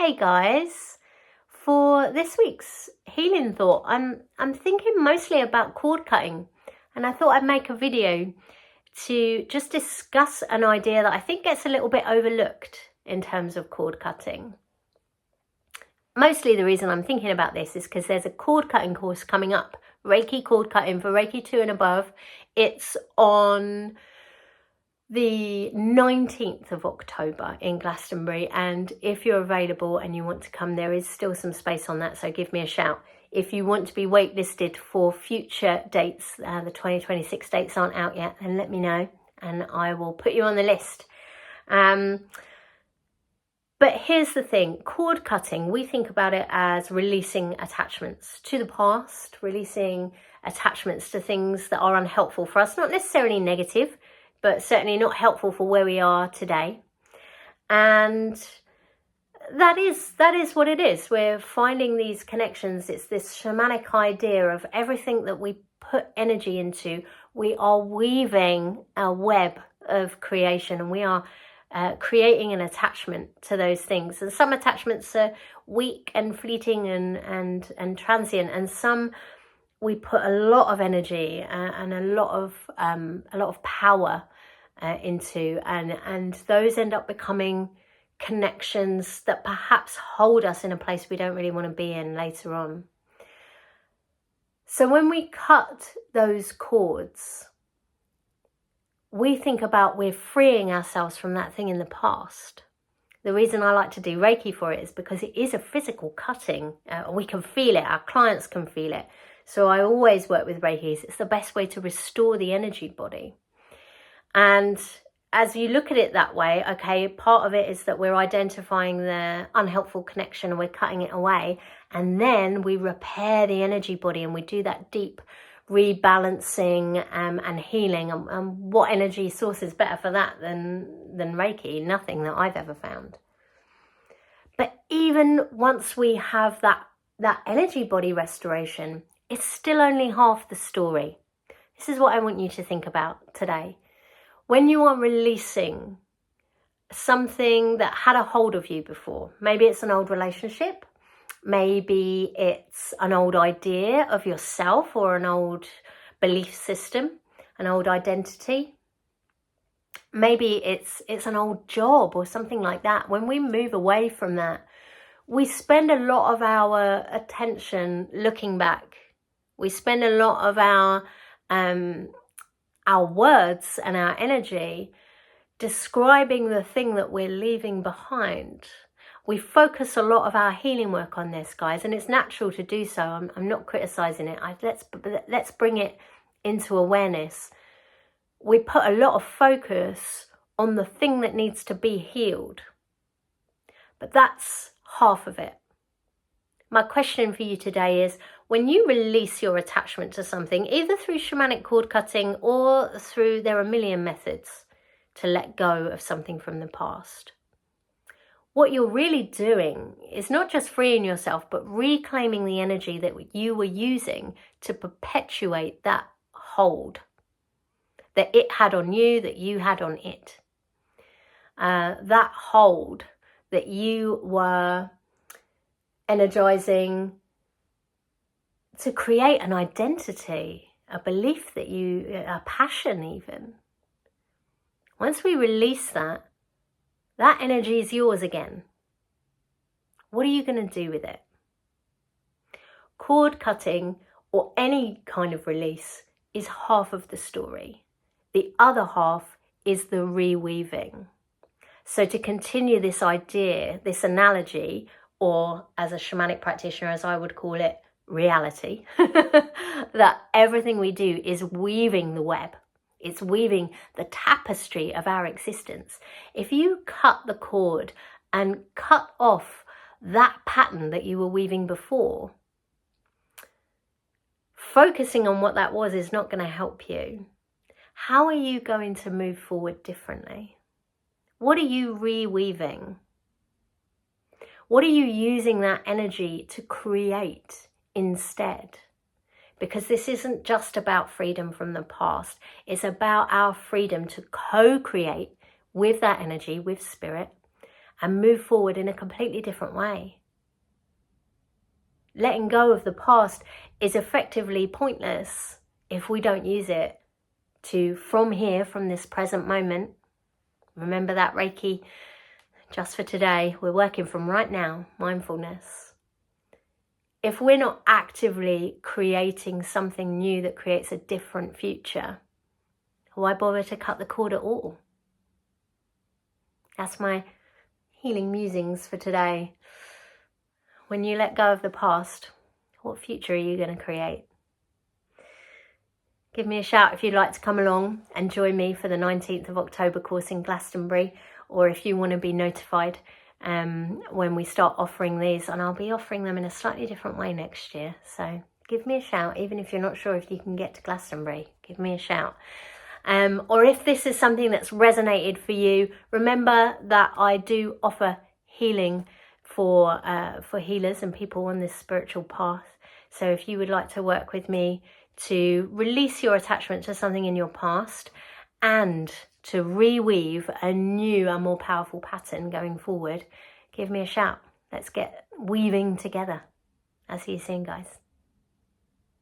Hey guys, for this week's healing thought, I'm thinking mostly about cord cutting, and I thought I'd make a video to just discuss an idea that I think gets a little bit overlooked in terms of cord cutting. Mostly the reason I'm thinking about this is because there's a cord cutting course coming up, Reiki cord cutting for Reiki 2 and above. It's on the 19th of October in Glastonbury, and if you're available and you want to come, there is still some space on that, so give me a shout. If you want to be waitlisted for future dates, the 2026 dates aren't out yet, then let me know and I will put you on the list. But here's the thing, cord cutting, we think about it as releasing attachments to the past, releasing attachments to things that are unhelpful for us, not necessarily negative, but certainly not helpful for where we are today. And that is what it is. We're finding these connections. It's this shamanic idea of everything that we put energy into. We are weaving a web of creation, and we are creating an attachment to those things. And some attachments are weak and fleeting and transient, and some we put a lot of energy and a lot of power into, and those end up becoming connections that perhaps hold us in a place we don't really want to be in later on. So when we cut those cords, we think about we're freeing ourselves from that thing in the past. The reason I like to do Reiki for it is because it is a physical cutting. We can feel it, our clients can feel it. So I always work with Reiki. It's the best way to restore the energy body. And as you look at it that way, okay, part of it is that we're identifying the unhelpful connection and we're cutting it away. And then we repair the energy body and we do that deep rebalancing and healing. And what energy source is better for that than Reiki? Nothing that I've ever found. But even once we have that energy body restoration, it's still only half the story. This is what I want you to think about today. When you are releasing something that had a hold of you before, maybe it's an old relationship, maybe it's an old idea of yourself or an old belief system, an old identity. Maybe it's an old job or something like that. When we move away from that, we spend a lot of our attention looking back. We spend a lot of our words and our energy describing the thing that we're leaving behind. We focus a lot of our healing work on this, guys, and it's natural to do so. I'm not criticizing it. Let's bring it into awareness. We put a lot of focus on the thing that needs to be healed, but that's half of it. My question for you today is, when you release your attachment to something, either through shamanic cord cutting or through, there are a million methods to let go of something from the past. What you're really doing is not just freeing yourself, but reclaiming the energy that you were using to perpetuate that hold that it had on you, that you had on it. That hold that you were energizing to create an identity, a belief that a passion even. Once we release that energy is yours again. What are you going to do with it? Cord cutting or any kind of release is half of the story. The other half is the reweaving. So to continue this idea, this analogy, or as a shamanic practitioner, as I would call it, reality, that everything we do is weaving the web. It's weaving the tapestry of our existence. If you cut the cord and cut off that pattern that you were weaving before, focusing on what that was is not going to help you. How are you going to move forward differently? What are you reweaving? What are you using that energy to create instead? Because this isn't just about freedom from the past. It's about our freedom to co-create with that energy, with spirit, and move forward in a completely different way. Letting go of the past is effectively pointless if we don't use it to, from here, from this present moment, remember that Reiki, just for today, we're working from right now, mindfulness. If we're not actively creating something new that creates a different future, why bother to cut the cord at all? That's my healing musings for today. When you let go of the past, what future are you going to create? Give me a shout if you'd like to come along and join me for the 19th of October course in Glastonbury, or if you want to be notified when we start offering these, and I'll be offering them in a slightly different way next year. So give me a shout, even if you're not sure if you can get to Glastonbury, give me a shout. Or if this is something that's resonated for you, remember that I do offer healing for healers and people on this spiritual path. So if you would like to work with me to release your attachment to something in your past and to reweave a new and more powerful pattern going forward, give me a shout. Let's get weaving together. I'll see you soon, guys.